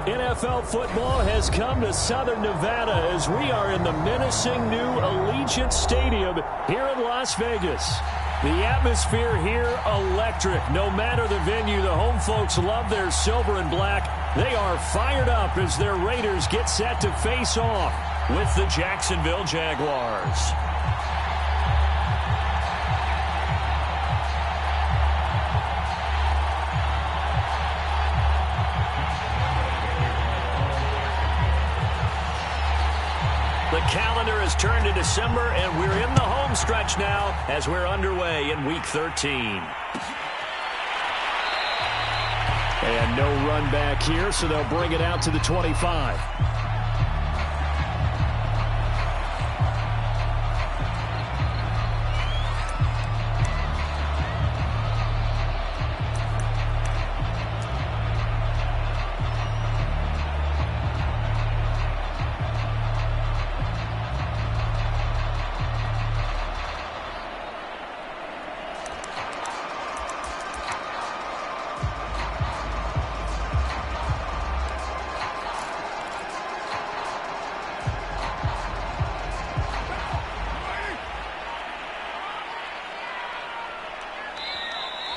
NFL football has come to Southern Nevada as we are in the menacing new Allegiant Stadium here in Las Vegas. The atmosphere here, electric. No matter the venue, the home folks love their silver and black. They are fired up as their Raiders get set to face off with the Jacksonville Jaguars. The calendar has turned to December, and we're in the home stretch now as we're underway in Week 13. And no run back here, so they'll bring it out to the 25.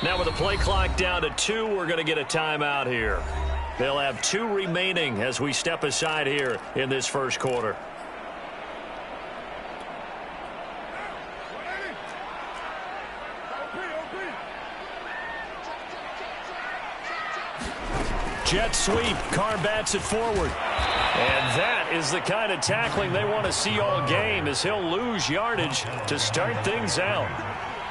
Now with the play clock down to 2, we're going to get a timeout here. They'll have 2 remaining as we step aside here in this first quarter. Jet sweep. Carr bats it forward. And that is the kind of tackling they want to see all game as he'll lose yardage to start things out.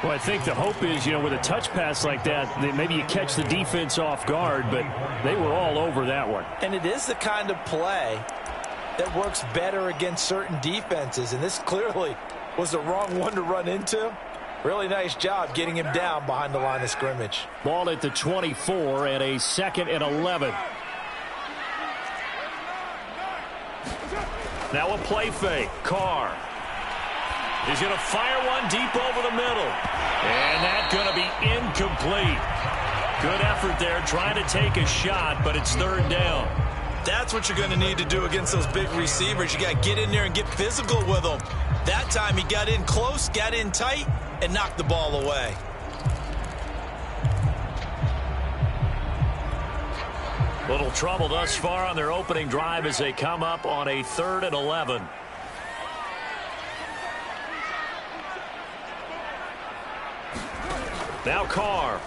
Well, I think the hope is, with a touch pass like that maybe you catch the defense off guard, but they were all over that one. And it is the kind of play that works better against certain defenses, and this clearly was the wrong one to run into. Really nice job getting him down behind the line of scrimmage. Ball at the 24 and a 2nd and 11. Now a play fake. Carr. He's going to fire one deep over the middle. And that's going to be incomplete. Good effort there trying to take a shot, but it's 3rd down. That's what you're going to need to do against those big receivers. You got to get in there and get physical with them. That time he got in close, got in tight, and knocked the ball away. Little trouble thus far on their opening drive as they come up on a 3rd and 11. Now Carr.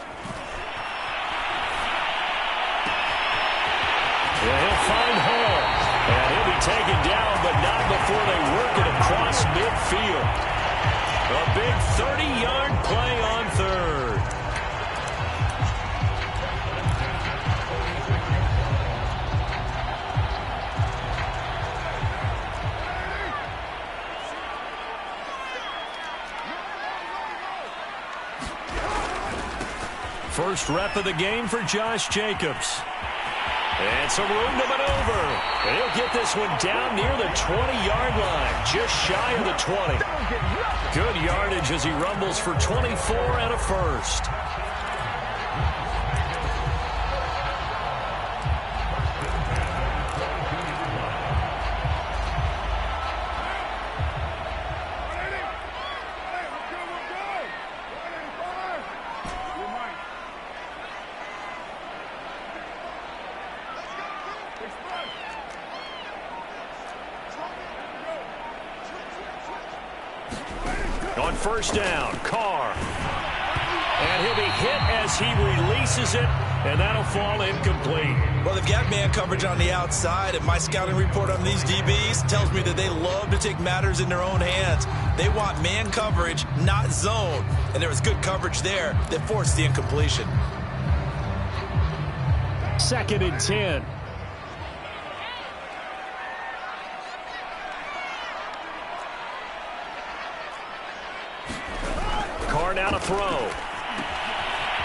Yeah, he'll find Hall. And he'll be taken down, but not before they work it across midfield. A big 30-yard play on 3rd. First rep of the game for Josh Jacobs. And some room to maneuver. And he'll get this one down near the 20-yard line, just shy of the 20. Good yardage as he rumbles for 24 and a first. On first down, Carr. And he'll be hit as he releases it, and that'll fall incomplete. Well, they've got man coverage on the outside, and my scouting report on these DBs tells me that they love to take matters in their own hands. They want man coverage, not zone. And there was good coverage there that forced the incompletion. 2nd and 10. Carr now to throw.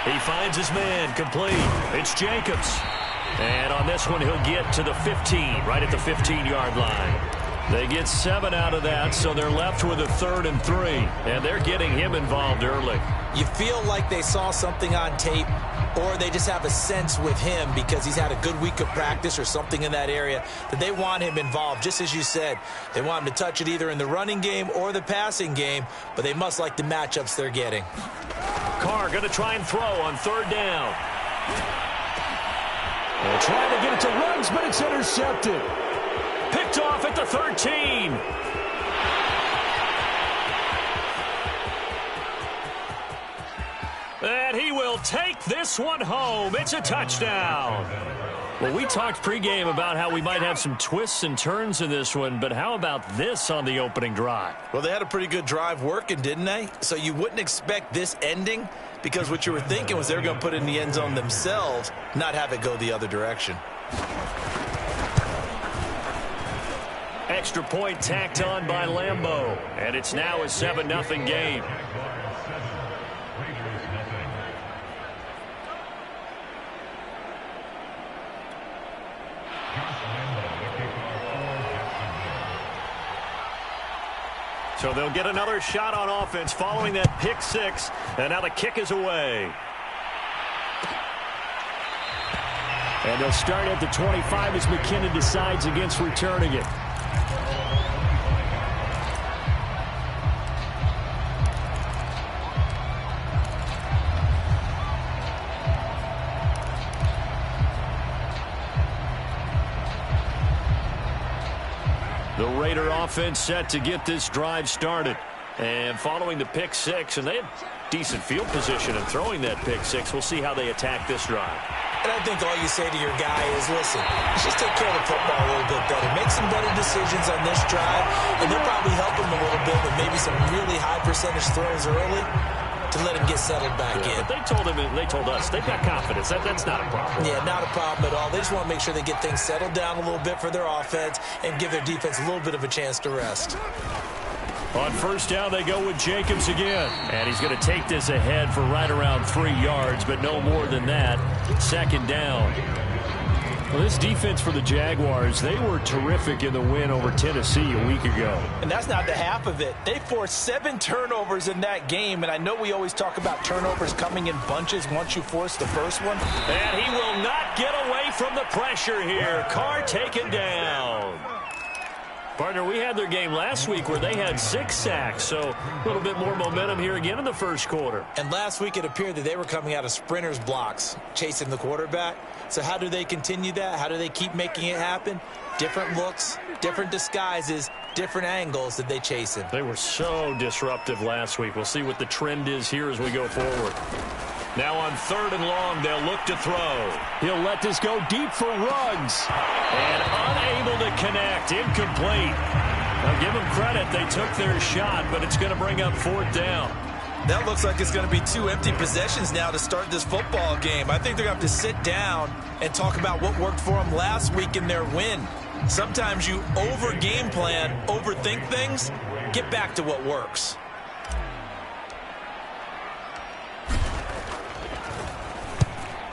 He finds his man, complete. It's Jacobs. And on this one, he'll get to the 15, right at the 15-yard line. They get 7 out of that, so they're left with a 3rd and 3. And they're getting him involved early. You feel like they saw something on tape, or they just have a sense with him because he's had a good week of practice or something in that area that they want him involved. Just as you said, they want him to touch it either in the running game or the passing game, but they must like the matchups they're getting. Carr going to try and throw on 3rd down. They're trying to get it to Ruggs, but it's intercepted. Picked off at the 13. And he will take this one home. It's a touchdown. Well, we talked pregame about how we might have some twists and turns in this one, but how about this on the opening drive? Well, they had a pretty good drive working, didn't they? So you wouldn't expect this ending because what you were thinking was they were going to put it in the end zone themselves, not have it go the other direction. Extra point tacked on by Lambeau, and it's now a 7-0 game. So they'll get another shot on offense following that pick 6, and now the kick is away. And they'll start at the 25 as McKinnon decides against returning it. The Raider offense set to get this drive started. And following the pick 6, and they had decent field position in throwing that pick 6. We'll see how they attack this drive. And I think all you say to your guy is, listen, let's just take care of the football a little bit better. Make some better decisions on this drive, and they'll probably help him a little bit with maybe some really high percentage throws early to let him get settled back in. But they told us they've got confidence. That's not a problem. Yeah, not a problem at all. They just want to make sure they get things settled down a little bit for their offense and give their defense a little bit of a chance to rest. On 1st down, they go with Jacobs again. And he's going to take this ahead for right around 3 yards, but no more than that. 2nd down. Well, this defense for the Jaguars, they were terrific in the win over Tennessee a week ago. And that's not the half of it. They forced 7 turnovers in that game, and I know we always talk about turnovers coming in bunches once you force the first one. And he will not get away from the pressure here. Carr taken down. Partner, we had their game last week where they had 6 sacks, so a little bit more momentum here again in the first quarter. And last week it appeared that they were coming out of sprinters blocks, chasing the quarterback. So how do they continue that? How do they keep making it happen? Different looks, different disguises, different angles that they chase him. They were so disruptive last week. We'll see what the trend is here as we go forward. Now on 3rd and long, they'll look to throw. He'll let this go deep for Ruggs. And unable to connect. Incomplete. Now give them credit. They took their shot, but it's going to bring up 4th down. That looks like it's going to be 2 empty possessions now to start this football game. I think they're going to have to sit down and talk about what worked for them last week in their win. Sometimes you over-game plan, overthink things. Get back to what works.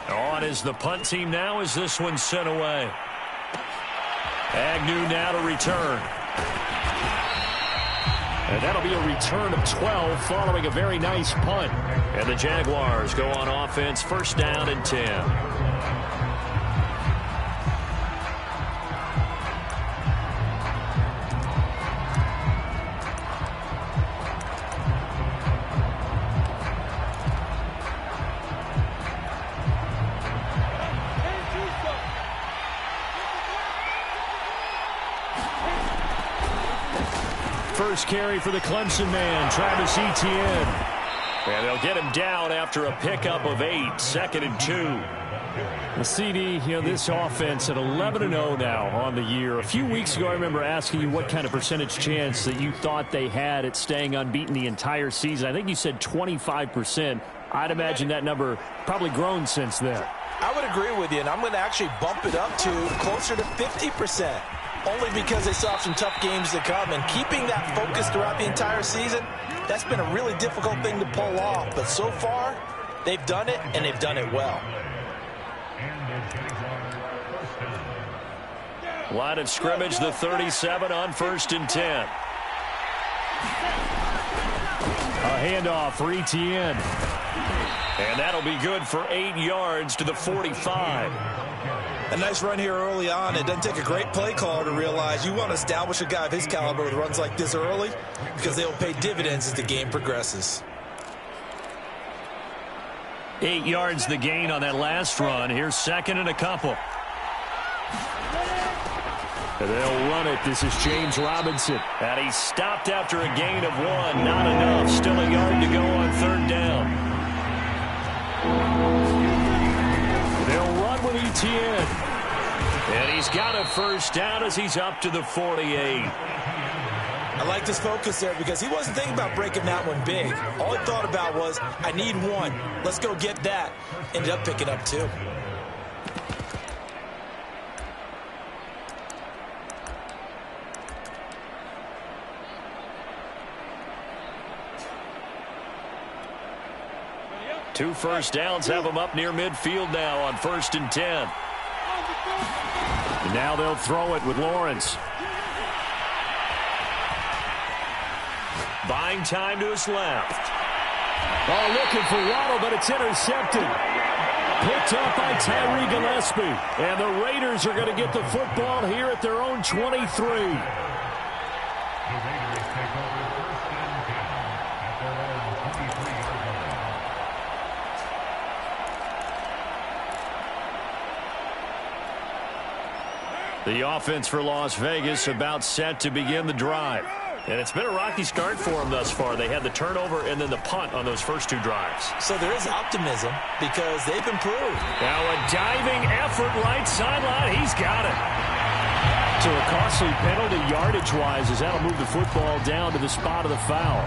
On is the punt team now as this one's sent away. Agnew now to return. And that'll be a return of 12 following a very nice punt. And the Jaguars go on offense, 1st down and 10. First carry for the Clemson man, Travis Etienne. And they'll get him down after a pickup of 8, 2nd and 2. The CD, this offense at 11-0 now on the year. A few weeks ago, I remember asking you what kind of percentage chance that you thought they had at staying unbeaten the entire season. I think you said 25%. I'd imagine that number probably grown since then. I would agree with you, and I'm going to actually bump it up to closer to 50%. Only because they still have some tough games to come. And keeping that focus throughout the entire season, that's been a really difficult thing to pull off. But so far, they've done it, and they've done it well. Line of scrimmage, the 37 on 1st and 10. A handoff for Etienne. And that'll be good for 8 yards to the 45. A nice run here early on. It doesn't take a great play caller to realize you want to establish a guy of his caliber with runs like this early because they'll pay dividends as the game progresses. 8 yards the gain on that last run. Here's 2nd and a couple. They'll run it. This is James Robinson. And he stopped after a gain of 1. Not enough. Still a yard to go on 3rd down. They'll run with Etienne. And he's got a 1st down as he's up to the 48. I like this focus there because he wasn't thinking about breaking that one big. All he thought about was, I need 1. Let's go get that. Ended up picking up 2. Two 1st downs have them up near midfield now on 1st and 10. And now they'll throw it with Lawrence. Buying time to his left. Oh, looking for Waddle, but it's intercepted. Picked up by Tyree Gillespie. And the Raiders are going to get the football here at their own 23. The offense for Las Vegas about set to begin the drive. And it's been a rocky start for them thus far. They had the turnover and then the punt on those first 2 drives. So there is optimism because they've improved. Now a diving effort right sideline. He's got it. So a costly penalty yardage-wise as that'll move the football down to the spot of the foul.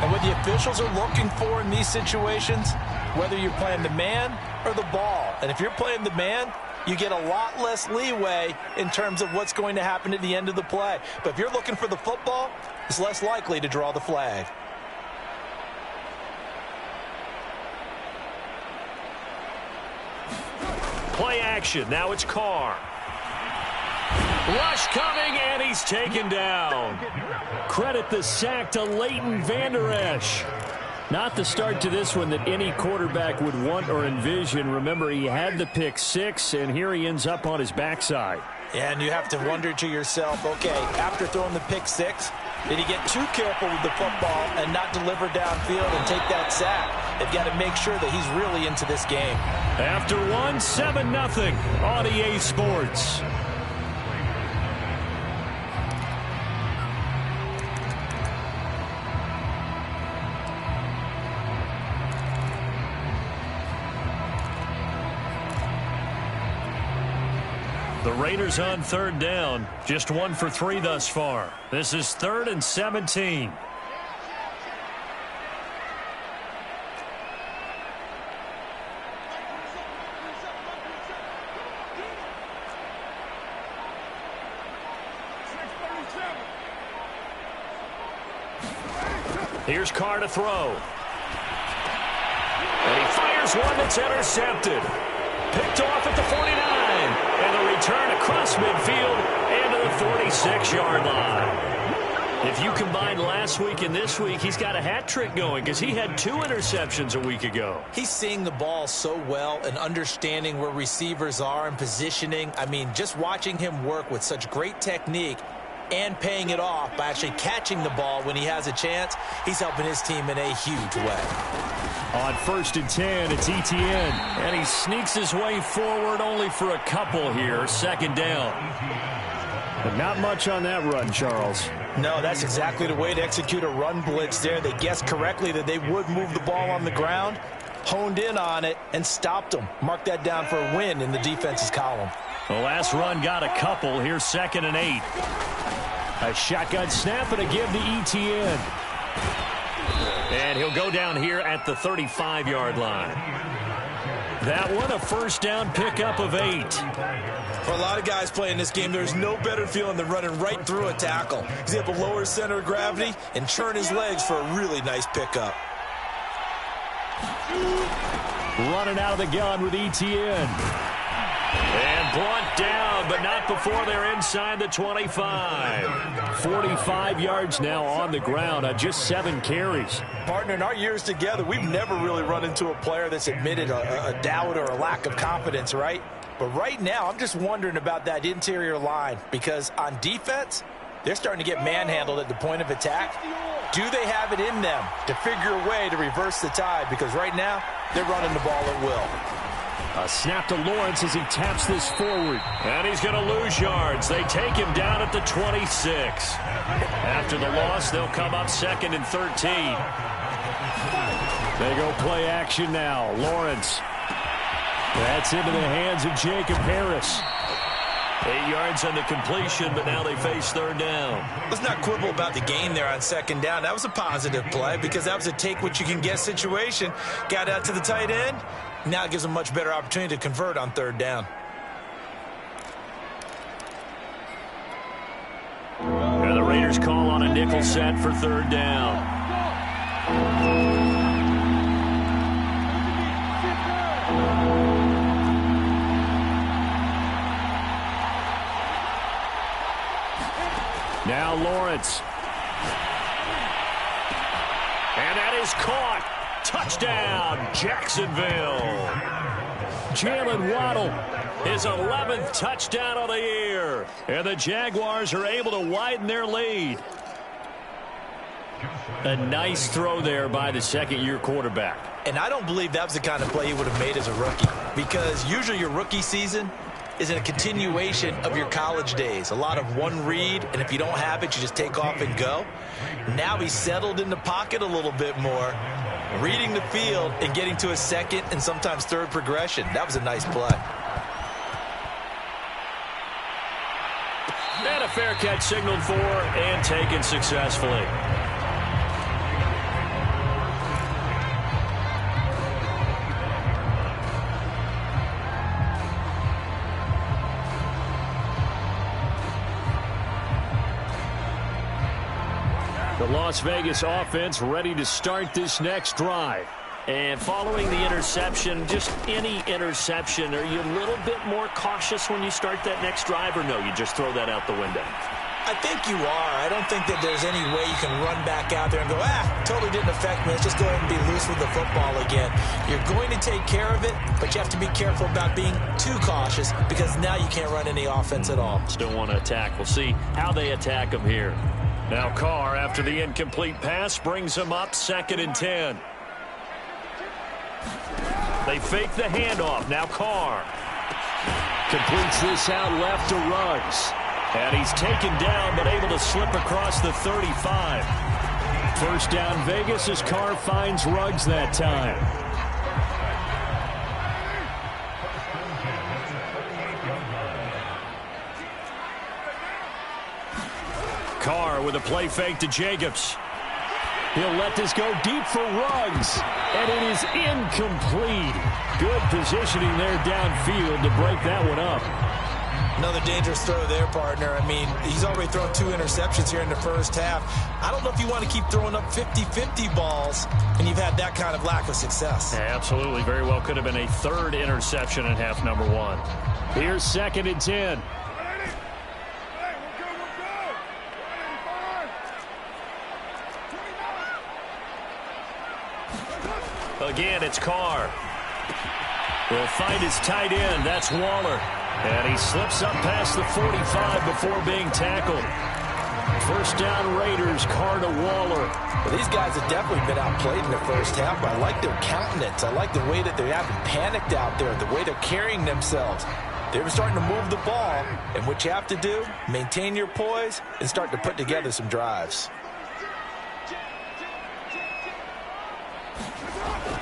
And what the officials are looking for in these situations, whether you're playing the man or the ball. And if you're playing the man, you get a lot less leeway in terms of what's going to happen at the end of the play. But if you're looking for the football, it's less likely to draw the flag. Play action. Now it's Carr. Rush coming, and he's taken down. Credit the sack to Leighton Vander Esch. Not the start to this one that any quarterback would want or envision. Remember, he had the pick 6, and here he ends up on his backside. Yeah, and you have to wonder to yourself, okay, after throwing the pick 6, did he get too careful with the football and not deliver downfield and take that sack? They've got to make sure that he's really into this game. After 1, 7-0 on EA Sports. The Raiders on 3rd down. Just 1 for 3 thus far. This is 3rd and 17. Here's Carr to throw. And he fires one that's intercepted. Picked off at the 49. And a return across midfield and to the 46-yard line. If you combine last week and this week, he's got a hat trick going because he had 2 interceptions a week ago. He's seeing the ball so well and understanding where receivers are and positioning. I mean, just watching him work with such great technique and paying it off by actually catching the ball when he has a chance, he's helping his team in a huge way. On 1st and 10, it's Etienne. And he sneaks his way forward only for a couple here. 2nd down. But not much on that run, Charles. No, that's exactly the way to execute a run blitz there. They guessed correctly that they would move the ball on the ground, honed in on it, and stopped them. Mark that down for a win in the defense's column. The last run got a couple. Here's 2nd and 8. A shotgun snap and a give to Etienne. And he'll go down here at the 35-yard line. That one, a 1st down pickup of 8. For a lot of guys playing this game, there's no better feeling than running right through a tackle. He's able to lower his center of gravity and churn his legs for a really nice pickup. Running out of the gun with Etienne. And brought down, but not before they're inside the 25. 45 yards now on the ground on just 7 carries. Partner, in our years together, we've never really run into a player that's admitted a doubt or a lack of confidence, right? But right now, I'm just wondering about that interior line, because on defense, they're starting to get manhandled at the point of attack. Do they have it in them to figure a way to reverse the tide? Because right now, they're running the ball at will. A snap to Lawrence as he taps this forward. And he's going to lose yards. They take him down at the 26. After the loss, they'll come up 2nd and 13. They go play action now. Lawrence. That's into the hands of Jacob Harris. 8 yards on the completion, but now they face 3rd down. Let's not quibble about the gain there on 2nd down. That was a positive play because that was a take-what-you-can-get situation. Got out to the tight end. Now it gives them much better opportunity to convert on 3rd down. And the Raiders call on a nickel set for 3rd down. Now Lawrence. And that is caught. Touchdown, Jacksonville. Jalen Waddle, his 11th touchdown of the year. And the Jaguars are able to widen their lead. A nice throw there by the 2nd-year quarterback. And I don't believe that was the kind of play he would have made as a rookie, because usually your rookie season is in a continuation of your college days. A lot of one read, and if you don't have it, you just take off and go. Now he's settled in the pocket a little bit more, reading the field and getting to a 2nd and sometimes 3rd progression. That was a nice play. And a fair catch signaled for and taken successfully. The Las Vegas offense ready to start this next drive. And following the interception, just any interception, are you a little bit more cautious when you start that next drive, or no, you just throw that out the window? I think you are. I don't think that there's any way you can run back out there and go, totally didn't affect me. Let's just go ahead and be loose with the football again. You're going to take care of it, but you have to be careful about being too cautious, because now you can't run any offense at all. Still want to attack. We'll see how they attack them here. Now Carr, after the incomplete pass, brings him up 2nd and 10. They fake the handoff. Now Carr completes this out left to Ruggs. And he's taken down, but able to slip across the 35. 1st down Vegas as Carr finds Ruggs that time. Carr with a play fake to Jacobs. He'll let this go deep for Ruggs. And it is incomplete. Good positioning there downfield to break that one up. Another dangerous throw there, partner. I mean, he's already thrown 2 interceptions here in the first half. I don't know if you want to keep throwing up 50-50 balls, and you've had that kind of lack of success. Yeah, absolutely. Very well could have been a 3rd interception in half number 1. Here's 2nd and 10. Again, it's Carr. He'll find his tight end. That's Waller. And he slips up past the 45 before being tackled. 1st down Raiders, Carr to Waller. Well, these guys have definitely been outplayed in the first half, but I like their countenance. I like the way that they haven't panicked out there, the way they're carrying themselves. They're starting to move the ball, and what you have to do, maintain your poise and start to put together some drives.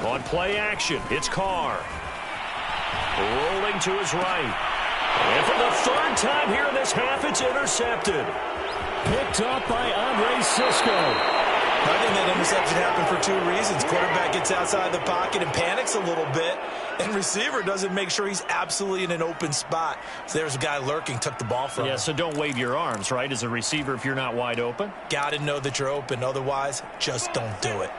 On play action, it's Carr. Rolling to his right. And for the 3rd time here in this half, it's intercepted. Picked up by Andre Cisco. I think that interception happened for 2 reasons. Quarterback gets outside the pocket and panics a little bit, and receiver doesn't make sure he's absolutely in an open spot. So there's a guy lurking, took the ball from him. Yeah, so don't wave your arms, right, as a receiver if you're not wide open? Got to know that you're open. Otherwise, just don't do it.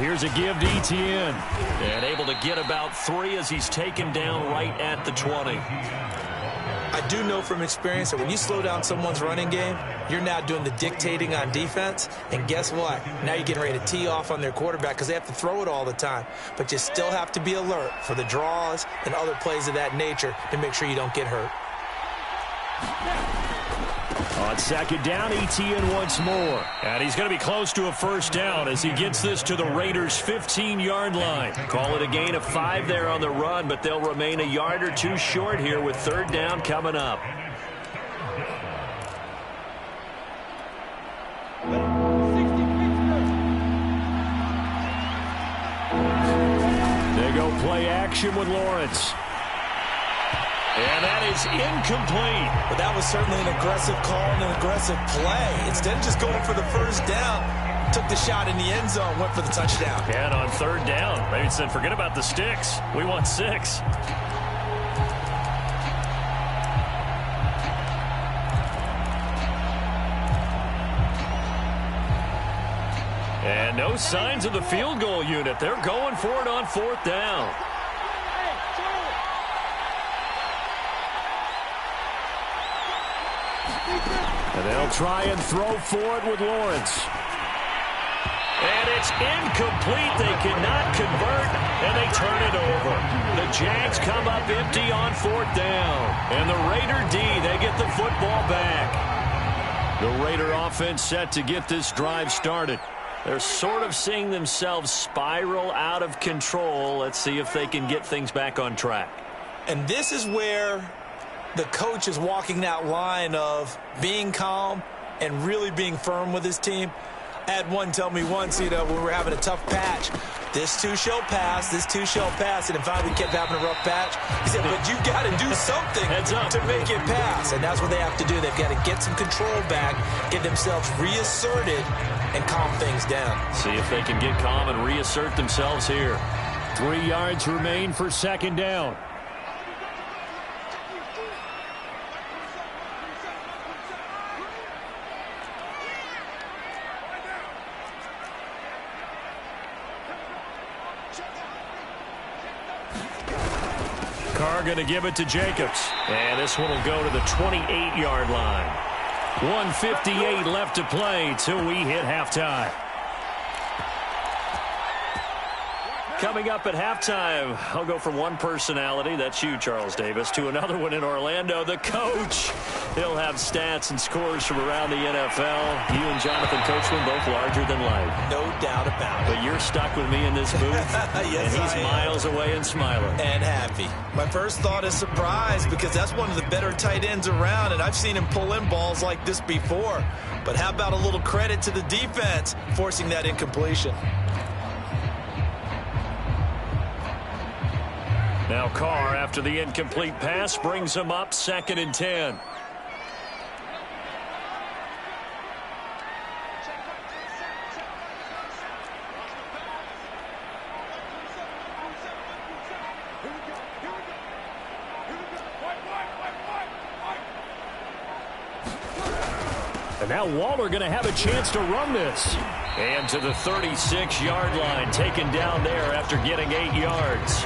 Here's a give to Etienne. And able to get about 3 as he's taken down right at the 20. I do know from experience that when you slow down someone's running game, you're now doing the dictating on defense. And guess what? Now you're getting ready to tee off on their quarterback because they have to throw it all the time. But you still have to be alert for the draws and other plays of that nature to make sure you don't get hurt. On second down, Etienne once more. And he's going to be close to a first down as he gets this to the Raiders' 15-yard line. Call it a gain of 5 there on the run, but they'll remain a yard or 2 short here with third down coming up. They go play action with Lawrence. And that is incomplete. But that was certainly an aggressive call and an aggressive play. Instead of just going for the first down, took the shot in the end zone, went for the touchdown. And on third down, maybe said, forget about the sticks. We want 6. And no signs of the field goal unit. They're going for it on fourth down. And they'll try and throw for it with Lawrence. And it's incomplete. They cannot convert, and they turn it over. The Jags come up empty on fourth down. And the Raider D, they get the football back. The Raider offense set to get this drive started. They're sort of seeing themselves spiral out of control. Let's see if they can get things back on track. And this is where the coach is walking that line of being calm and really being firm with his team. I had one tell me once, when we were having a tough patch, this too shall pass, this too shall pass. And finally we kept having a rough patch. He said, but you've got to do something to make it pass. And that's what they have to do. They've got to get some control back, get themselves reasserted, and calm things down. See if they can get calm and reassert themselves here. 3 yards remain for second down. Carr going to give it to Jacobs. And this one will go to the 28-yard line. 1:58 left to play till we hit halftime. Coming up at halftime, I'll go from one personality, that's you, Charles Davis, to another one in Orlando, the coach. He'll have stats and scores from around the NFL. You and Jonathan Coachman both larger than life. No doubt about it. But you're stuck with me in this booth, yes, and he's miles away and smiling. And happy. My first thought is surprise because that's one of the better tight ends around, and I've seen him pull in balls like this before. But how about a little credit to the defense forcing that incompletion? Now Carr, after the incomplete pass, brings him up 2nd and 10. And now Waller going to have a chance to run this. And to the 36-yard line, taken down there after getting 8 yards.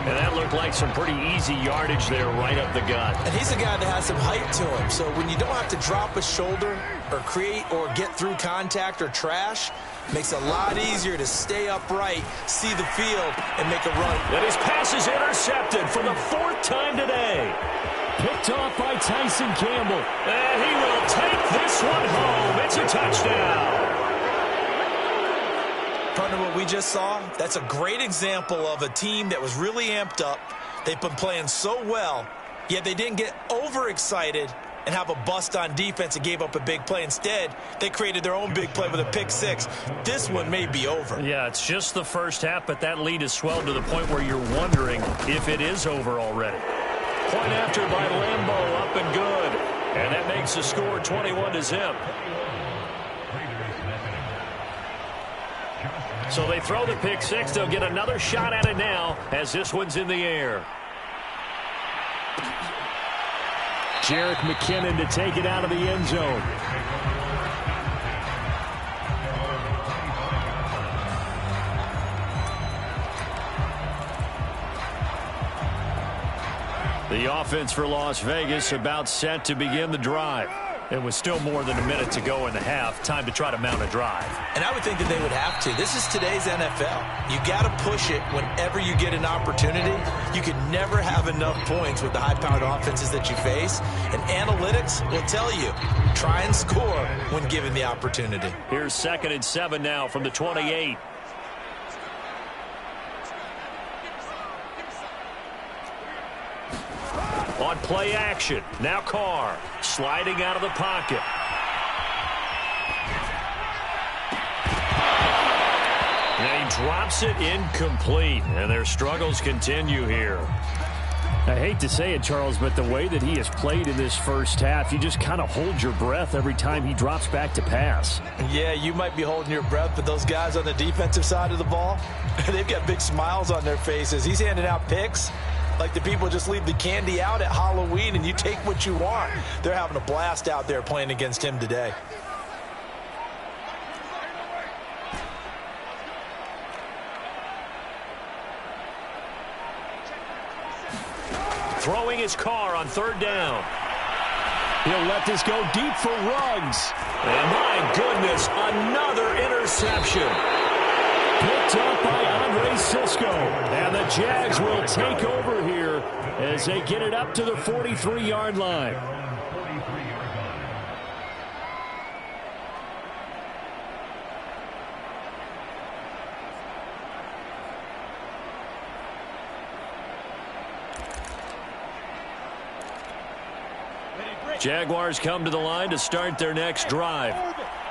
And that looked like some pretty easy yardage there right up the gut. And he's a guy that has some height to him. So when you don't have to drop a shoulder or create or get through contact or trash, makes it a lot easier to stay upright, see the field, and make a run. And his pass is intercepted for the 4th time today. Picked off by Tyson Campbell. And he will take this one home. It's a touchdown. Partner, what we just saw, that's a great example of a team that was really amped up. They've been playing so well, yet they didn't get overexcited and have a bust on defense and gave up a big play. Instead, they created their own big play with a pick 6. This one may be over. Yeah, it's just the first half, but that lead has swelled to the point where you're wondering if it is over already. Point after by Lambeau, up and good. And that makes the score 21-0. So they throw the pick 6. They'll get another shot at it now as this one's in the air. Jerick McKinnon to take it out of the end zone. The offense for Las Vegas about set to begin the drive. It was still more than a minute to go in the half. Time to try to mount a drive. And I would think that they would have to. This is today's NFL. You got to push it whenever you get an opportunity. You can never have enough points with the high-powered offenses that you face. And analytics will tell you, try and score when given the opportunity. Here's 2nd and 7 now from the 28. On play action, now Carr sliding out of the pocket. And he drops it incomplete, and their struggles continue here. I hate to say it, Charles, but the way that he has played in this first half, you just kind of hold your breath every time he drops back to pass. Yeah, you might be holding your breath, but those guys on the defensive side of the ball, they've got big smiles on their faces. He's handing out picks like the people just leave the candy out at Halloween and you take what you want. They're having a blast out there playing against him today. Throwing his Carr on 3rd down. He'll let this go deep for Ruggs. And my goodness, another interception. Picked up by Andre Sisco. And the Jags will take over here as they get it up to the 43-yard line. Jaguars come to the line to start their next drive.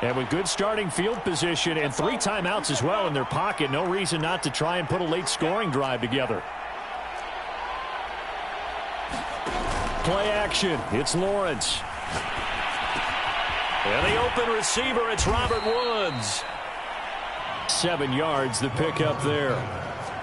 And with good starting field position and 3 timeouts as well in their pocket, no reason not to try and put a late scoring drive together. Play action. It's Lawrence. And the open receiver, it's Robert Woods. 7 yards, the pickup there.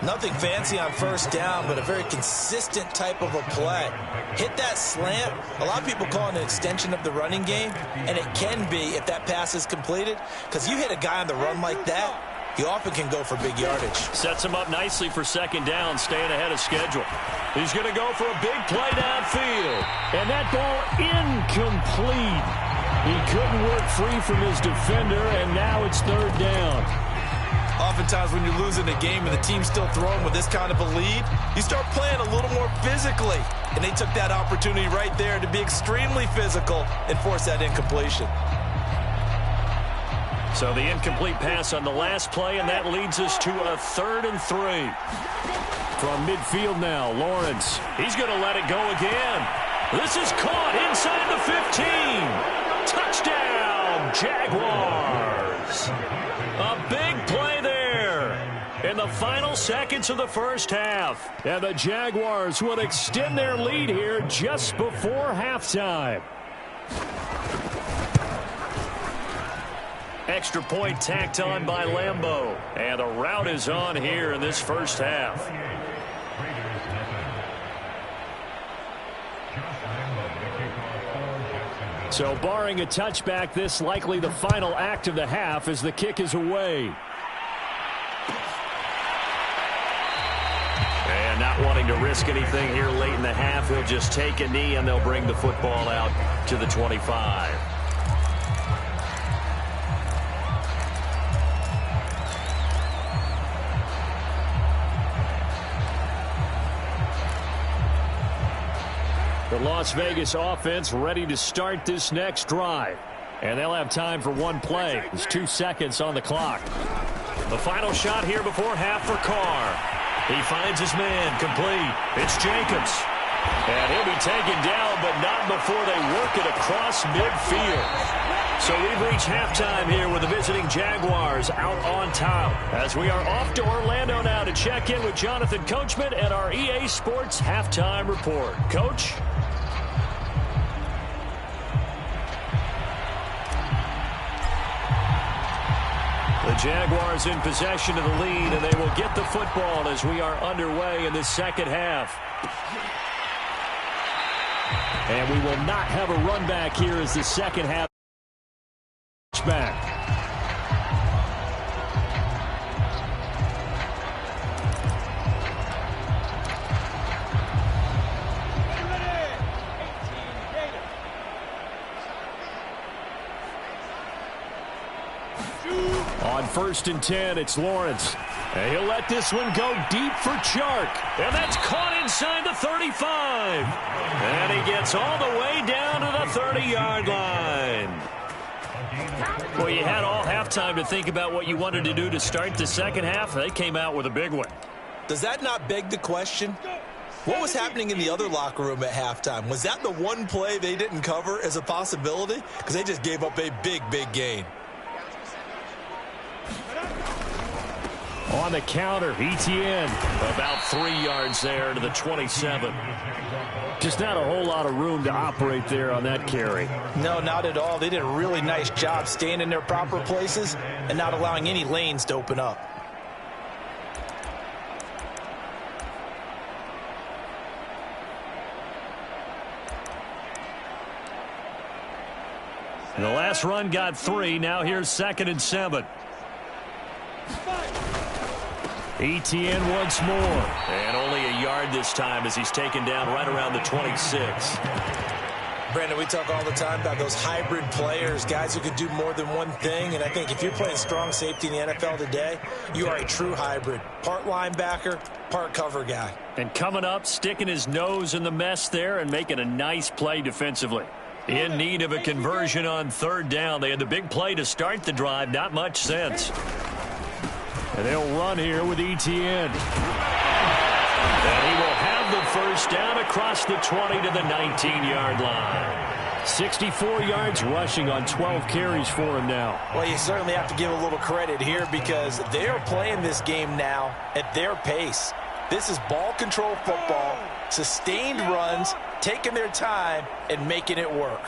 Nothing fancy on 1st down, but a very consistent type of a play. Hit that slant. A lot of people call it an extension of the running game, and it can be if that pass is completed, because you hit a guy on the run like that, he often can go for big yardage. Sets him up nicely for 2nd down, staying ahead of schedule. He's going to go for a big play downfield. And that ball incomplete. He couldn't work free from his defender, and now it's 3rd down. Oftentimes when you're losing a game and the team's still throwing with this kind of a lead, you start playing a little more physically. And they took that opportunity right there to be extremely physical and force that incompletion. So the incomplete pass on the last play, and that leads us to a 3rd and 3. From midfield now, Lawrence. He's going to let it go again. This is caught inside the 15. Touchdown, Jaguars. A big play there in the final seconds of the first half. And the Jaguars will extend their lead here just before halftime. Extra point tacked on by Lambeau. And the route is on here in this first half. So barring a touchback, this likely the final act of the half as the kick is away. And not wanting to risk anything here late in the half, he'll just take a knee and they'll bring the football out to the 25. The Las Vegas offense ready to start this next drive. And they'll have time for one play. There's 2 seconds on the clock. The final shot here before half for Carr. He finds his man complete. It's Jacobs. And he'll be taken down, but not before they work it across midfield. So we've reached halftime here with the visiting Jaguars out on top. As we are off to Orlando now to check in with Jonathan Coachman at our EA Sports Halftime Report. Coach? The Jaguars in possession of the lead, and they will get the football as we are underway in the second half. And we will not have a run back here as the second half back. On 1st and 10, it's Lawrence. And he'll let this one go deep for Chark. And that's caught inside the 35. And he gets all the way down to the 30-yard line. Well, you had all halftime to think about what you wanted to do to start the second half. They came out with a big one. Does that not beg the question? What was happening in the other locker room at halftime? Was that the one play they didn't cover as a possibility? Because they just gave up a big, big gain. On the counter, ETN about 3 yards there to the 27. Just not a whole lot of room to operate there on that carry. No, not at all. They did a really nice job staying in their proper places and not allowing any lanes to open up. And the last run got 3. Now here's 2nd and 7. ETN once more. And only a yard this time as he's taken down right around the 26. Brandon, we talk all the time about those hybrid players, guys who could do more than one thing. And I think if you're playing strong safety in the NFL today, you are a true hybrid. Part linebacker, part cover guy. And coming up, sticking his nose in the mess there and making a nice play defensively. In need of a conversion on 3rd down. They had the big play to start the drive. Not much sense. And they'll run here with ETN. And he will have the 1st down across the 20 to the 19-yard line. 64 yards rushing on 12 carries for him now. Well, you certainly have to give a little credit here because they are playing this game now at their pace. This is ball control football, sustained runs, taking their time and making it work.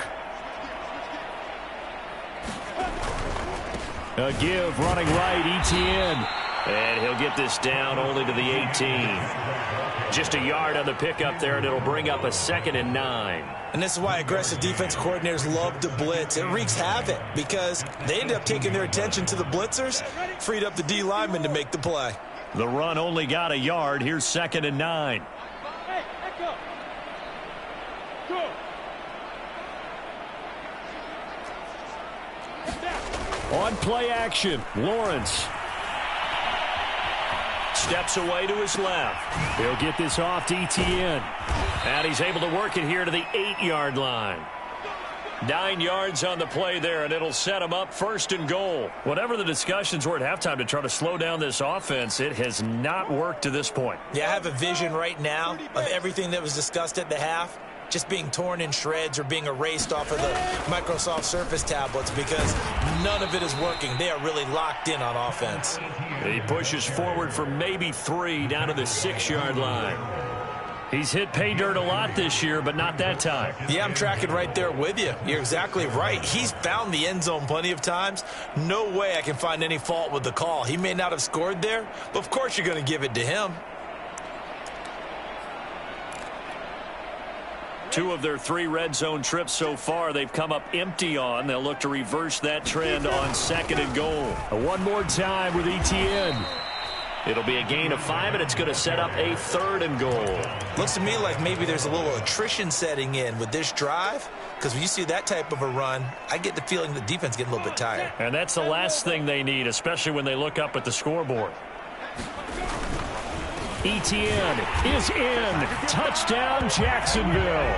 A give running right, ETN. And he'll get this down only to the 18. Just a yard on the pickup there, and it'll bring up a 2nd and 9. And this is why aggressive defense coordinators love to blitz. It wreaks havoc because they end up taking their attention to the blitzers, freed up the D lineman to make the play. The run only got a yard. Here's 2nd and 9. On play action, Lawrence steps away to his left. He'll get this off to ETN. And he's able to work it here to the 8-yard line. 9 yards on the play there, and it'll set him up 1st and goal. Whatever the discussions were at halftime to try to slow down this offense, it has not worked to this point. Yeah, I have a vision right now of everything that was discussed at the half just being torn in shreds or being erased off of the Microsoft Surface tablets because none of it is working. They are really locked in on offense. He pushes forward for maybe 3 down to the 6-yard line. He's hit pay dirt a lot this year, but not that time. Yeah, I'm tracking right there with you. You're exactly right. He's found the end zone plenty of times. No way I can find any fault with the call. He may not have scored there, but of course you're going to give it to him. 2 of their 3 red zone trips so far they've come up empty on. They'll look to reverse that trend on 2nd and goal. One more time with ETN. It'll be a gain of 5, and it's going to set up a 3rd and goal. Looks to me like maybe there's a little attrition setting in with this drive, because when you see that type of a run, I get the feeling the defense getting a little bit tired. And that's the last thing they need, especially when they look up at the scoreboard. ETN is in. Touchdown, Jacksonville.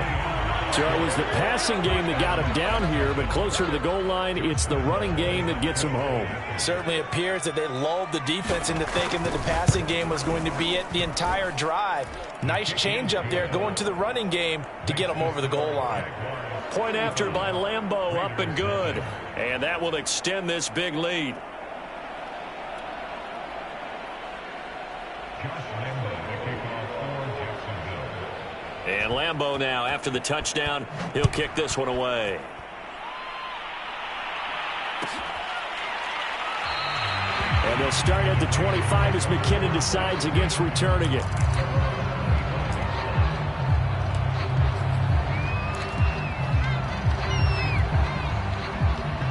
So it was the passing game that got him down here, but closer to the goal line, it's the running game that gets him home. Certainly appears that they lulled the defense into thinking that the passing game was going to be it the entire drive. Nice change up there going to the running game to get them over the goal line. Point after by Lambeau, up and good. And that will extend this big lead. And Lambeau now, after the touchdown, he'll kick this one away. And they'll start at the 25 as McKinnon decides against returning it.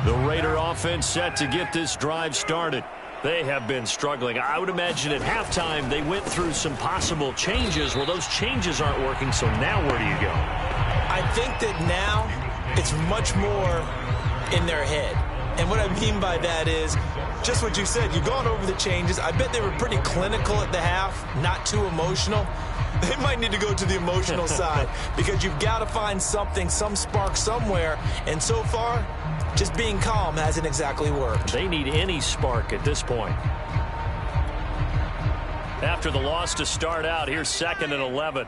The Raider offense set to get this drive started. They have been struggling. I would imagine at halftime they went through some possible changes. Well, those changes aren't working, so now where do you go? I think that now it's much more in their head. And what I mean by that is just what you said. You've gone over the changes. I bet they were pretty clinical at the half, not too emotional. They might need to go to the emotional side because you've got to find something, some spark somewhere. And so far, just being calm hasn't exactly worked. They need any spark at this point. After the loss to start out, here's 2nd and 11.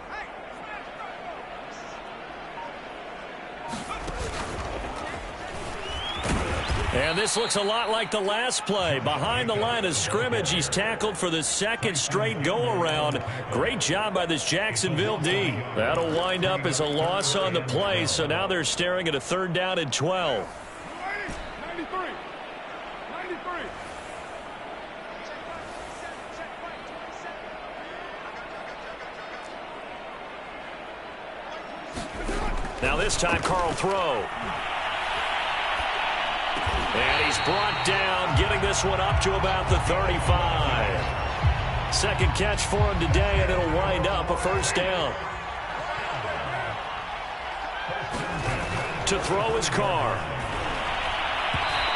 And this looks a lot like the last play. Behind the line of scrimmage, he's tackled for the 2nd straight go-around. Great job by this Jacksonville D. That'll wind up as a loss on the play, so now they're staring at a 3rd down and 12. 93. Now this time, Carl throw. And he's brought down, getting this one up to about the 35. 2nd catch for him today, and it'll wind up a 1st down. To throw his Carr.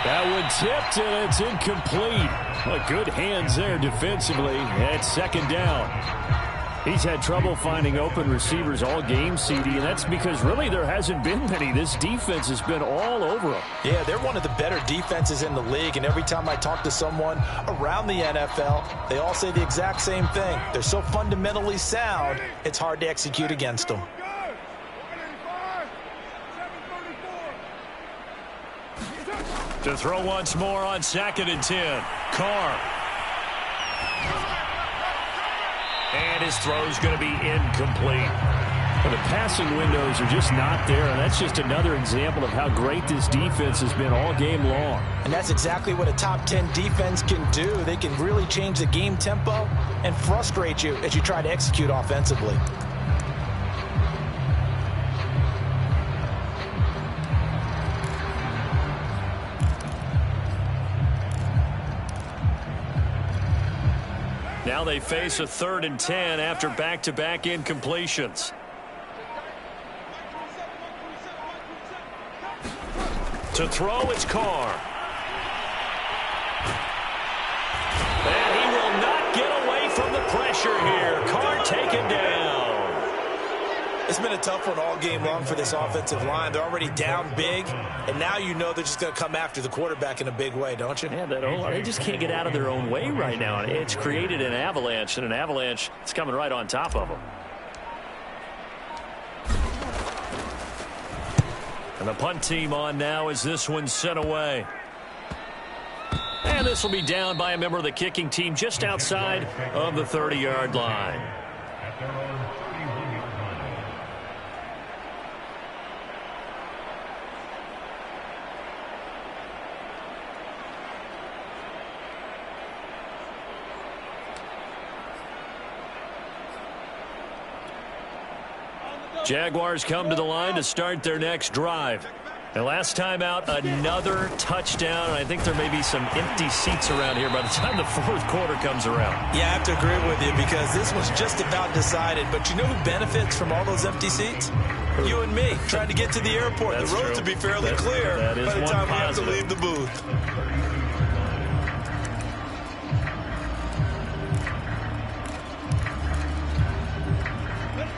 That one tipped, and it's incomplete. Well, good hands there defensively at 2nd down. He's had trouble finding open receivers all game, CD, and that's because really there hasn't been many. This defense has been all over him. Yeah, they're one of the better defenses in the league, and every time I talk to someone around the NFL, they all say the exact same thing. They're so fundamentally sound, it's hard to execute against them. To throw once more on 2nd and 10. Carr. And his throw's going to be incomplete. Well, the passing windows are just not there, and that's just another example of how great this defense has been all game long. And that's exactly what a top 10 defense can do. They can really change the game tempo and frustrate you as you try to execute offensively. Now they face a 3rd and 10 after back-to-back incompletions. To throw, it's Carr. And he will not get away from the pressure here. Carr taken down. It's been a tough one all game long for this offensive line. They're already down big, and now you know they're just going to come after the quarterback in a big way, don't you? Yeah, they just can't get out of their own way right now. It's created an avalanche, and an avalanche is coming right on top of them. And the punt team on now as this one's sent away. And this will be down by a member of the kicking team just outside of the 30-yard line. Jaguars come to the line to start their next drive. And last time out, another touchdown. And I think there may be some empty seats around here by the time the 4th quarter comes around. Yeah, I have to agree with you because this was just about decided. But you know who benefits from all those empty seats? You and me, trying to get to the airport. That's the roads true. will be fairly clear that is by the time we have to positive. leave the booth.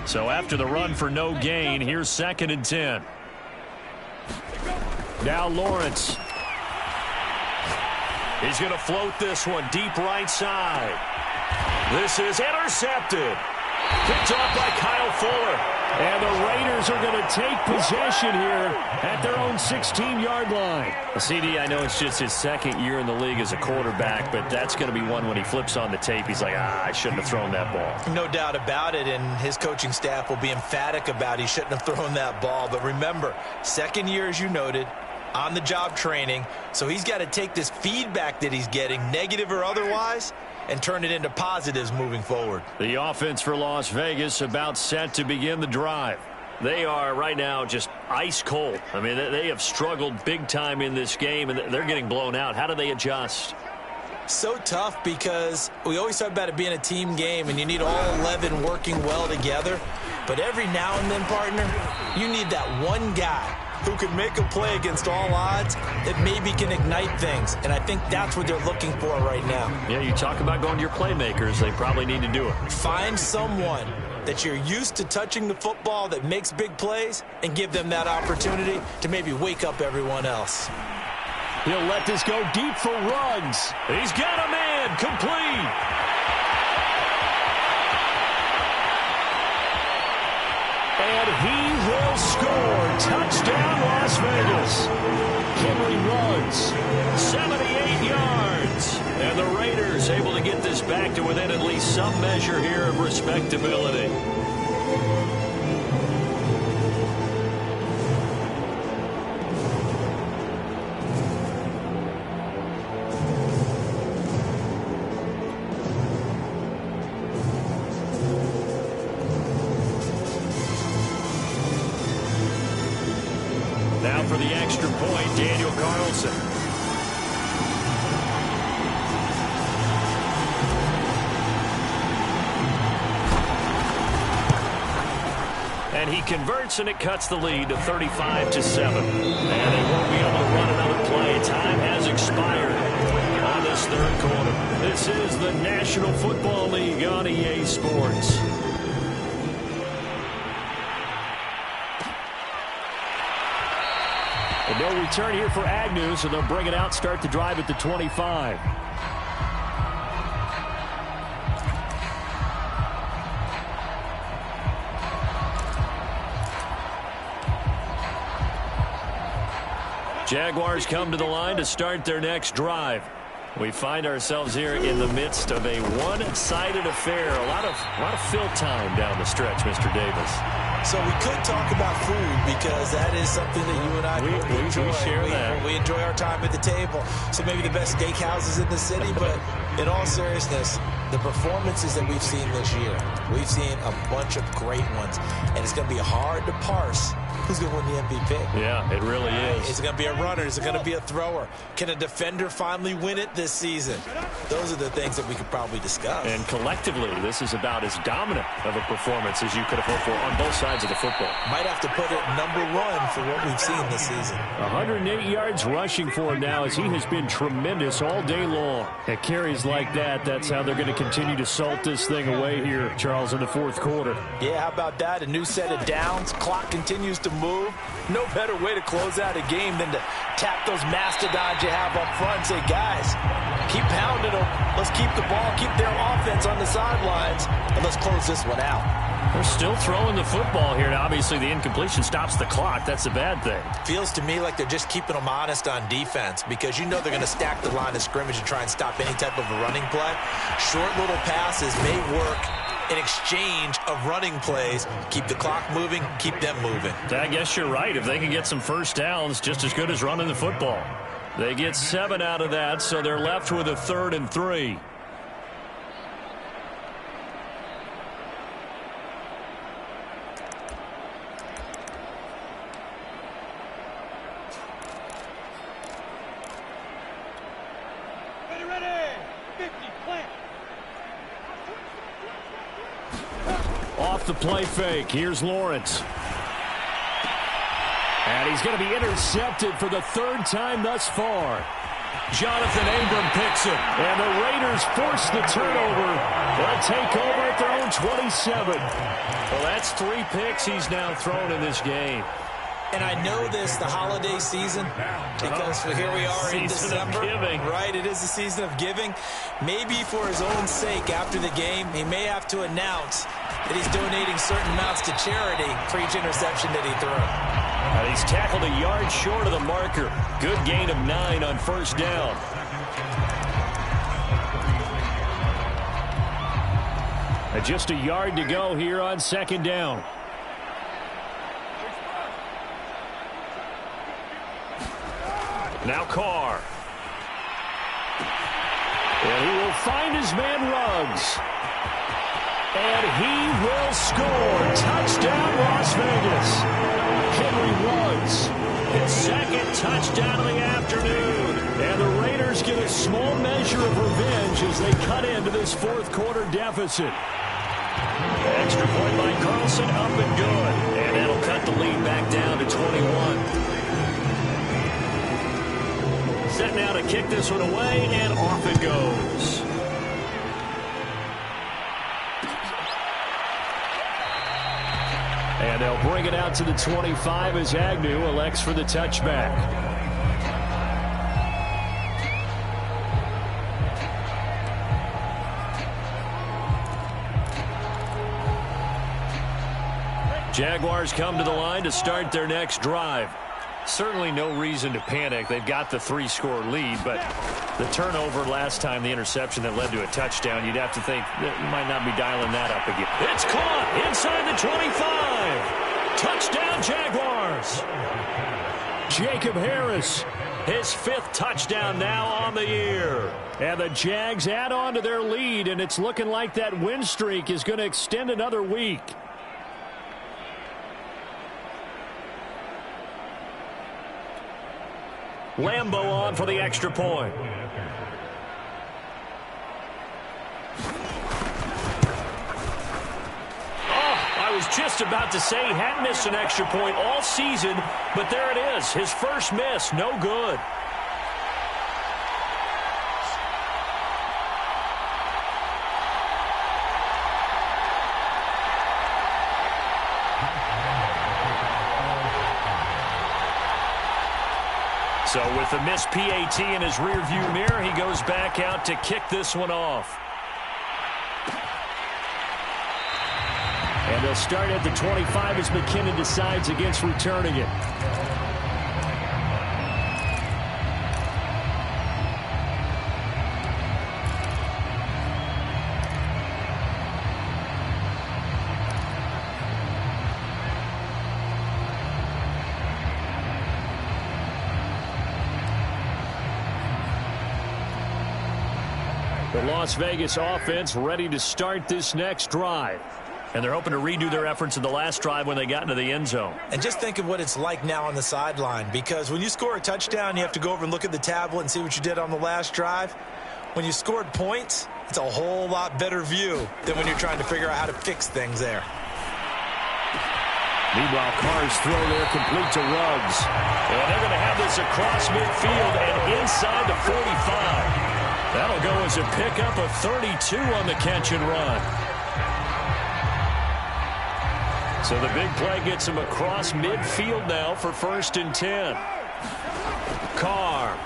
So after the run for no gain, here's 2nd and 10. Now Lawrence. He's going to float this one deep right side. This is intercepted. Picked off by Kyle Fuller. And the Raiders are going to take possession here at their own 16-yard line. CD, I know it's just his 2nd year in the league as a quarterback, but that's going to be one when he flips on the tape. He's like, I shouldn't have thrown that ball. No doubt about it, and his coaching staff will be emphatic about he shouldn't have thrown that ball. But remember, 2nd year, as you noted, on-the-job training, so he's got to take this feedback that he's getting, negative or otherwise, and turn it into positives moving forward. The offense for Las Vegas about set to begin the drive. They are right now just ice cold. I mean, they have struggled big time in this game, and they're getting blown out. How do they adjust? So tough because we always talk about it being a team game, and you need all 11 working well together. But every now and then, partner, you need that one guy who can make a play against all odds that maybe can ignite things. And I think that's what they're looking for right now. Yeah, you talk about going to your playmakers. They probably need to do it. Find someone that you're used to touching the football that makes big plays and give them that opportunity to maybe wake up everyone else. He'll let this go deep for Ruggs. He's got a man, complete. And he will score. Touchdown, Las Vegas. Henry Ruggs, 78 yards. And the Raiders able to get this back to within at least some measure here of respectability. Now for the extra point, Daniel Carlson. And he converts, and it cuts the lead to 35-7. And they won't be able to run another play. Time has expired on this third quarter. This is the National Football League on EA Sports. And no return here for Agnew, so they'll bring it out, start the drive at the 25. Jaguars come to the line to start their next drive. We find ourselves here in the midst of a one-sided affair. A lot of fill time down the stretch, Mr. Davis. So we could talk about food because that is something that you and I enjoy. We share that. We enjoy our time at the table. So maybe the best steakhouses in the city, but in all seriousness, the performances that we've seen this year, we've seen a bunch of great ones, and it's going to be hard to parse who's going to win the MVP. Yeah, it really is. Is it going to be a runner? Is it going to be a thrower? Can a defender finally win it this season? Those are the things that we could probably discuss. And collectively, this is about as dominant of a performance as you could have hoped for on both sides of the football. Might have to put it #1 for what we've seen this season. 108 yards rushing for him now as he has been tremendous all day long. At carries like that, that's how they're going to continue to salt this thing away here, Charles, in the fourth quarter. Yeah, how about that? A new set of downs. Clock continues to move. No better way to close out a game than to tap those mastodons you have up front and say, guys, keep pounding them. Let's keep the ball, keep their offense on the sidelines, and let's close this one out. They're still throwing the football here. Now, obviously, the incompletion stops the clock. That's a bad thing. Feels to me like they're just keeping them honest on defense because you know they're going to stack the line of scrimmage and try and stop any type of a running play. Short little passes may work in exchange of running plays. Keep the clock moving, keep them moving. I guess you're right. If they can get some first downs, just as good as running the football. They get 7 out of that, so they're left with a 3rd and 3. Off the play fake. Here's Lawrence. And he's going to be intercepted for the 3rd time thus far. Jonathan Abram picks it. And the Raiders force the turnover. They'll take over at their own 27. Well, that's 3 picks he's now thrown in this game. And I know this, the holiday season, because here we are in December. Right, it is the season of giving. Maybe for his own sake after the game, he may have to announce that he's donating certain amounts to charity for each interception that he threw. He's tackled a yard short of the marker. Good gain of 9 on first down. Just a yard to go here on 2nd down. Now Carr. And he will find his man Ruggs. And he will score. Touchdown, Las Vegas. Henry Ruggs. His 2nd touchdown of the afternoon. And the Raiders get a small measure of revenge as they cut into this 4th quarter deficit. Extra point by Carlson, up and good. And that'll cut the lead back down to 21. Set now to kick this one away, and off it goes. And they'll bring it out to the 25 as Agnew elects for the touchback. Jaguars come to the line to start their next drive. Certainly no reason to panic. They've got the 3-score lead, but the turnover last time, the interception that led to a touchdown, you'd have to think that you might not be dialing that up again. It's caught inside the 25. Touchdown, Jaguars. Jacob Harris, his 5th touchdown now on the year. And the Jags add on to their lead, and it's looking like that win streak is going to extend another week. Lambeau on for the extra point. I was just about to say he hadn't missed an extra point all season, but there it is. His first miss, no good. So with the missed PAT in his rearview mirror, he goes back out to kick this one off. And they'll start at the 25 as McKinnon decides against returning it. The Las Vegas offense ready to start this next drive. And they're hoping to redo their efforts in the last drive when they got into the end zone. And just think of what it's like now on the sideline, because when you score a touchdown, you have to go over and look at the tablet and see what you did on the last drive. When you scored points, it's a whole lot better view than when you're trying to figure out how to fix things there. Meanwhile, Carr's throw there complete to Ruggs. And they're going to have this across midfield and inside the 45. That'll go as a pickup of 32 on the catch and run. So the big play gets him across midfield now for 1st and 10. Carr.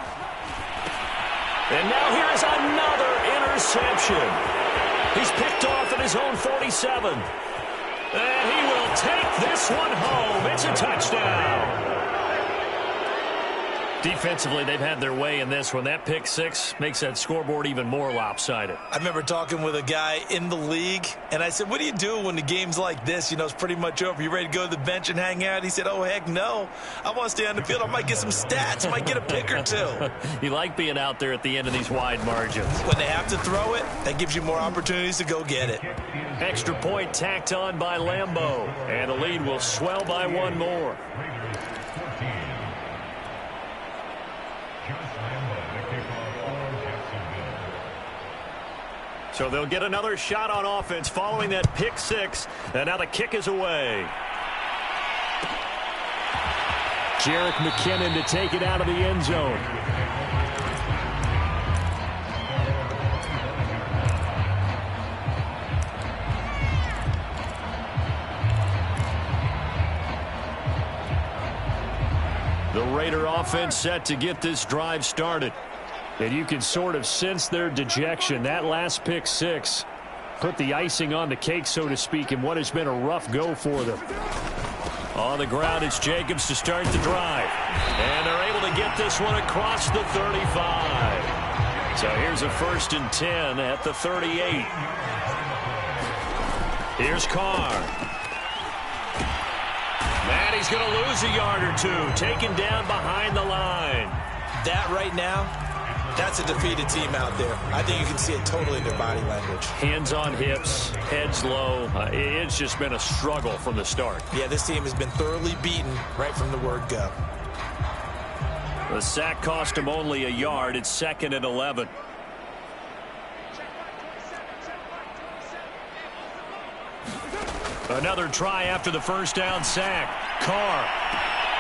And now here's another interception. He's picked off at his own 47. And he will take this one home. It's a touchdown. Defensively, they've had their way in this one. That pick six makes that scoreboard even more lopsided. I remember talking with a guy in the league, and I said, what do you do when the game's like this? You know, it's pretty much over. You ready to go to the bench and hang out? He said, oh, heck no. I want to stay on the field. I might get some stats. I might get a pick or two. You like being out there at the end of these wide margins. When they have to throw it, that gives you more opportunities to go get it. Extra point tacked on by Lambeau, and the lead will swell by one more. So they'll get another shot on offense following that pick six. And now the kick is away. Jerick McKinnon to take it out of the end zone. The Raider offense set to get this drive started. And you can sort of sense their dejection. That last pick six put the icing on the cake, so to speak, in what has been a rough go for them. On the ground, it's Jacobs to start the drive. And they're able to get this one across the 35. So here's a 1st and 10 at the 38. Here's Carr. And he's going to lose a yard or two, taken down behind the line. That right now, that's a defeated team out there. I think you can see it totally in their body language. Hands on hips, heads low. It's just been a struggle from the start. Yeah, this team has been thoroughly beaten right from the word go. The sack cost him only a yard. It's 2nd and 11. Another try after the first down sack. Carr.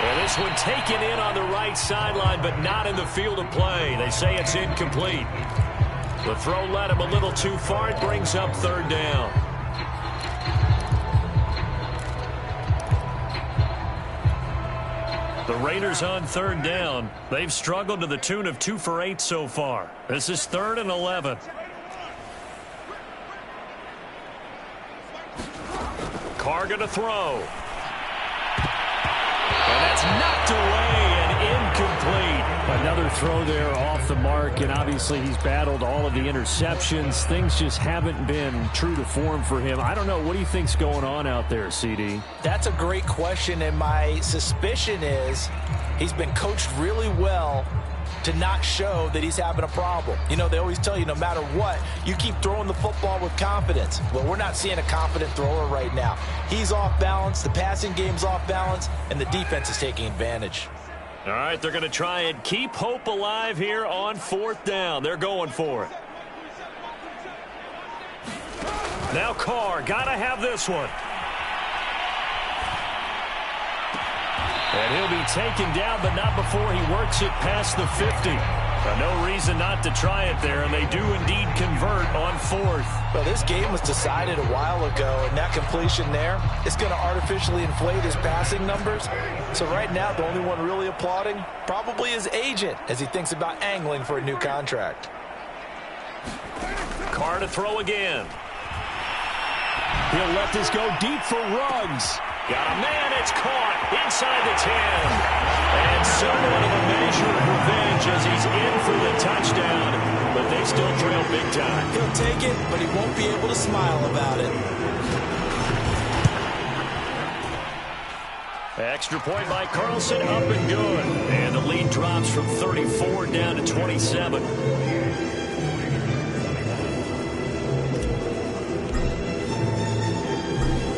And this one taken in on the right sideline, but not in the field of play. They say it's incomplete. The throw led him a little too far. It brings up third down. The Raiders on third down. They've struggled to the tune of 2 for 8 so far. This is 3rd and 11. Carr going to throw. And that's knocked away and incomplete. Another throw there off the mark, and obviously he's battled all of the interceptions. Things just haven't been true to form for him. I don't know. What do you think's going on out there, CD? That's a great question, and my suspicion is he's been coached really well to not show that he's having a problem. You know, they always tell you no matter what, you keep throwing the football with confidence. Well, we're not seeing a confident thrower right now. He's off balance, the passing game's off balance, and the defense is taking advantage. All right, they're going to try and keep hope alive here on 4th down. They're going for it. Now Carr, got to have this one. And he'll be taken down, but not before he works it past the 50. No reason not to try it there, and they do indeed convert on 4th. Well, this game was decided a while ago, and that completion there is going to artificially inflate his passing numbers. So right now, the only one really applauding probably his agent as he thinks about angling for a new contract. Carr to throw again. He'll let this go deep for Ruggs. Got a man, it's caught inside the 10. And somewhat of a measure of revenge as he's in for the touchdown. But they still trail big time. He'll take it, but he won't be able to smile about it. Extra point by Carlson, up and good. And the lead drops from 34 down to 27.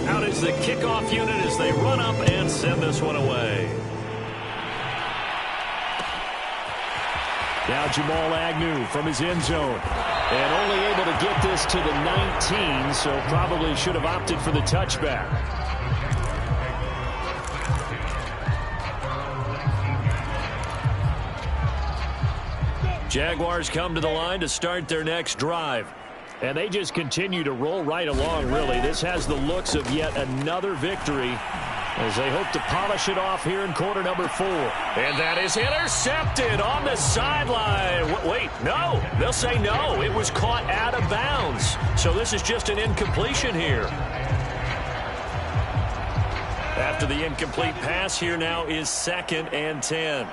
Out is the kickoff unit as they run up and send this one away. Now Jamal Agnew from his end zone. And only able to get this to the 19, so probably should have opted for the touchback. Jaguars come to the line to start their next drive. And they just continue to roll right along, really. This has the looks of yet another victory as they hope to polish it off here in quarter number 4. And that is intercepted on the sideline. Wait, no. They'll say no. It was caught out of bounds. So this is just an incompletion here. After the incomplete pass, here now is 2nd and 10.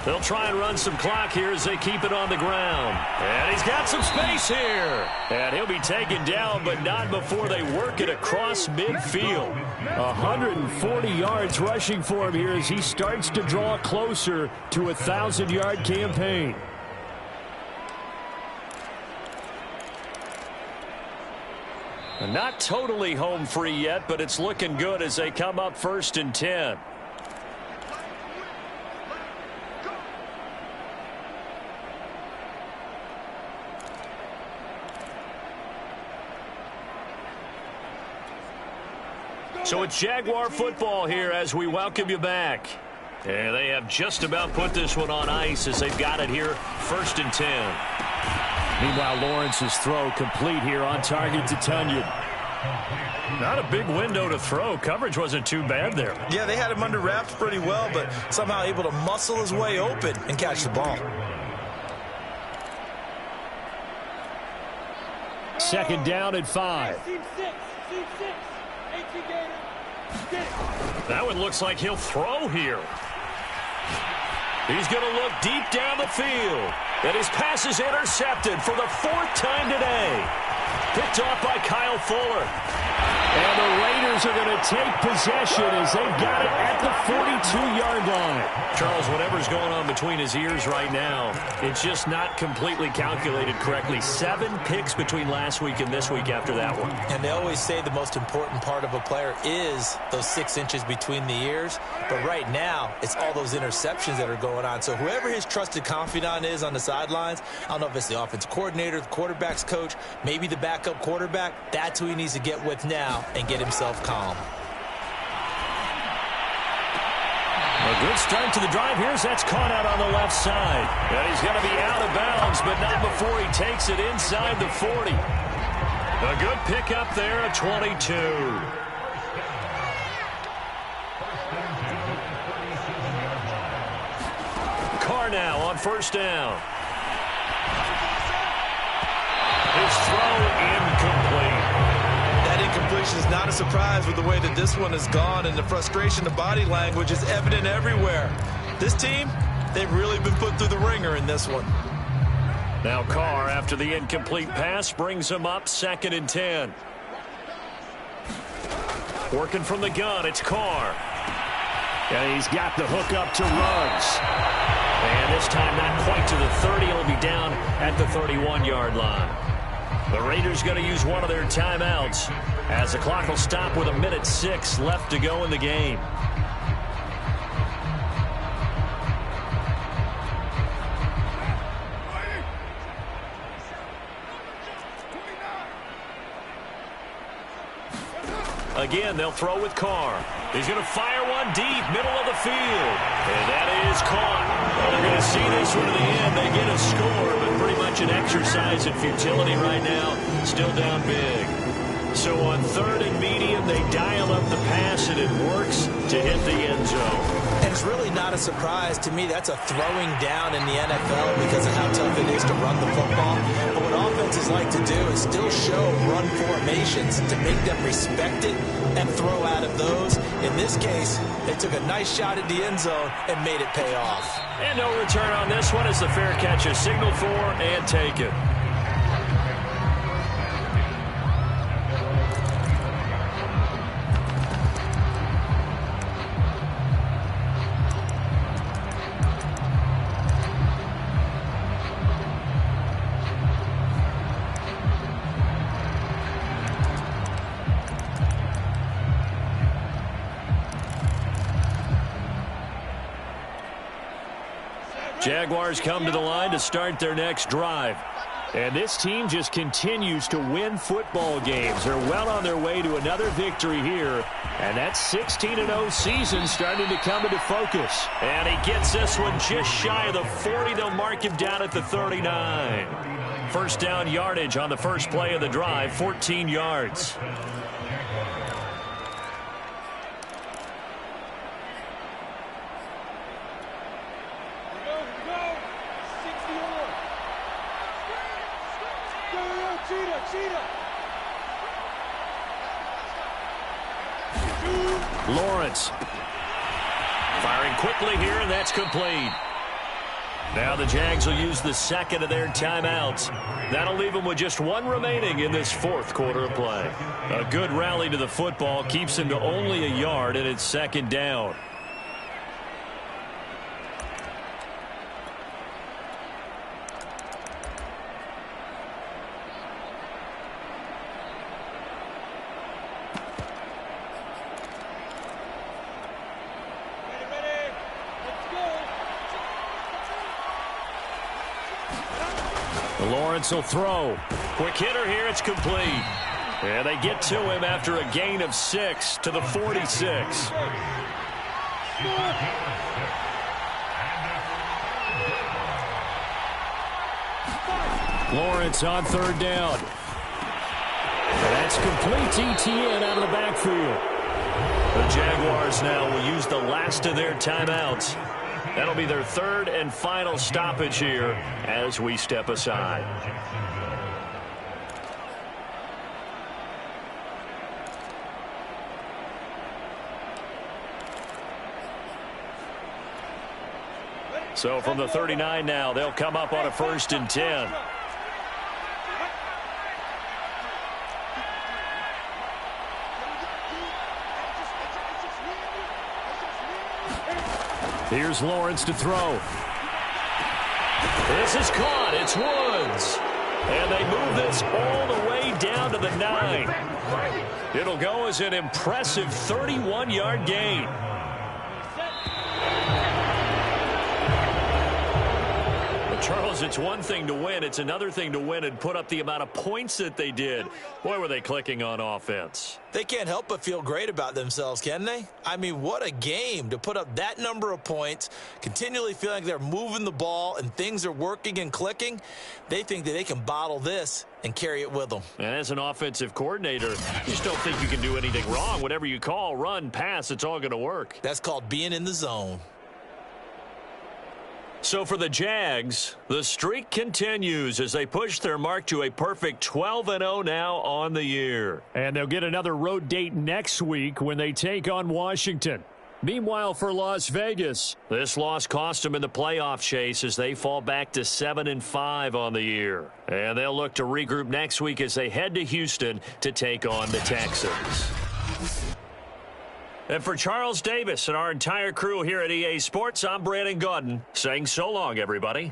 They'll try and run some clock here as they keep it on the ground. And he's got some space here. And he'll be taken down, but not before they work it across midfield. 140 yards rushing for him here as he starts to draw closer to a 1,000-yard campaign. Not totally home free yet, but it's looking good as they come up 1st and 10. So it's Jaguar football here as we welcome you back. And they have just about put this one on ice as they've got it here, 1st and 10. Meanwhile, Lawrence's throw complete here on target to Tunyon. Not a big window to throw. Coverage wasn't too bad there. Yeah, they had him under wraps pretty well, but somehow able to muscle his way open and catch the ball. 2nd down and 5. That one looks like he'll throw here. He's going to look deep down the field. And his pass is intercepted for the 4th time today. Picked off by Kyle Fuller. And the Raiders are going to take possession as they've got it at the 42-yard line. Charles, whatever's going on between his ears right now, it's just not completely calculated correctly. 7 picks between last week and this week after that one. And they always say the most important part of a player is those 6 inches between the ears. But right now, it's all those interceptions that are going on. So whoever his trusted confidant is on the sidelines. I don't know if it's the offensive coordinator, the quarterback's coach, maybe the backup quarterback. That's who he needs to get with now and get himself calm. A good start to the drive. That's caught out on the left side. And he's going to be out of bounds, but not before he takes it inside the 40. A good pickup there at 22. Carr now on first down. His throw incomplete. That incompletion is not a surprise with the way that this one has gone, and the frustration, the body language is evident everywhere. This team, they've really been put through the ringer in this one. Now Carr, after the incomplete pass, brings him up 2nd and 10. Working from the gun, it's Carr. And he's got the hook up to Ruggs. And this time not quite to the 30. He'll be down at the 31-yard line. The Raiders going to use one of their timeouts as the clock will stop with 1:06 left to go in the game. Again, they'll throw with Carr. He's going to fire one deep, middle of the field. And that is caught. Well, they're going to see this one to the end. They get a score, but pretty much an exercise in futility right now. Still down big. So on 3rd and medium, they dial up the pass, and it works to hit the end zone. And it's really not a surprise to me. That's a throwing down in the NFL because of how tough it is to run the football. But what offenses like to do is still show run formations to make them respect it and throw out of those. In this case, they took a nice shot at the end zone and made it pay off. And no return on this one as the fair catch is signaled for and taken. Jaguars come to the line to start their next drive. And this team just continues to win football games. They're well on their way to another victory here. And that 16-0 season starting to come into focus. And he gets this one just shy of the 40. They'll mark him down at the 39. First down yardage on the first play of the drive, 14 yards. Lawrence firing quickly here, and that's complete. Now the Jags will use the second of their timeouts. That'll leave them with just one remaining in this 4th quarter of play. A good rally to the football keeps them to only a yard, and it's 2nd down. Lawrence will throw. Quick hitter here. It's complete. And they get to him after a gain of 6 to the 46. Lawrence on 3rd down. And that's complete to ETN out of the backfield. The Jaguars now will use the last of their timeouts. That'll be their 3rd and final stoppage here as we step aside. So from the 39 now, they'll come up on a 1st and 10. Here's Lawrence to throw. This is caught. It's Woods. And they move this all the way down to the 9. It'll go as an impressive 31-yard gain. The Charles, it's one thing to win. It's another thing to win and put up the amount of points that they did. Boy, were they clicking on offense. They can't help but feel great about themselves, can they? I mean, what a game to put up that number of points, continually feeling like they're moving the ball and things are working and clicking. They think that they can bottle this and carry it with them. And as an offensive coordinator, you just don't think you can do anything wrong. Whatever you call, run, pass, it's all going to work. That's called being in the zone. So for the Jags, the streak continues as they push their mark to a perfect 12-0 now on the year. And they'll get another road date next week when they take on Washington. Meanwhile, for Las Vegas, this loss cost them in the playoff chase as they fall back to 7-5 on the year. And they'll look to regroup next week as they head to Houston to take on the Texans. And for Charles Davis and our entire crew here at EA Sports, I'm Brandon Gaudin saying so long, everybody.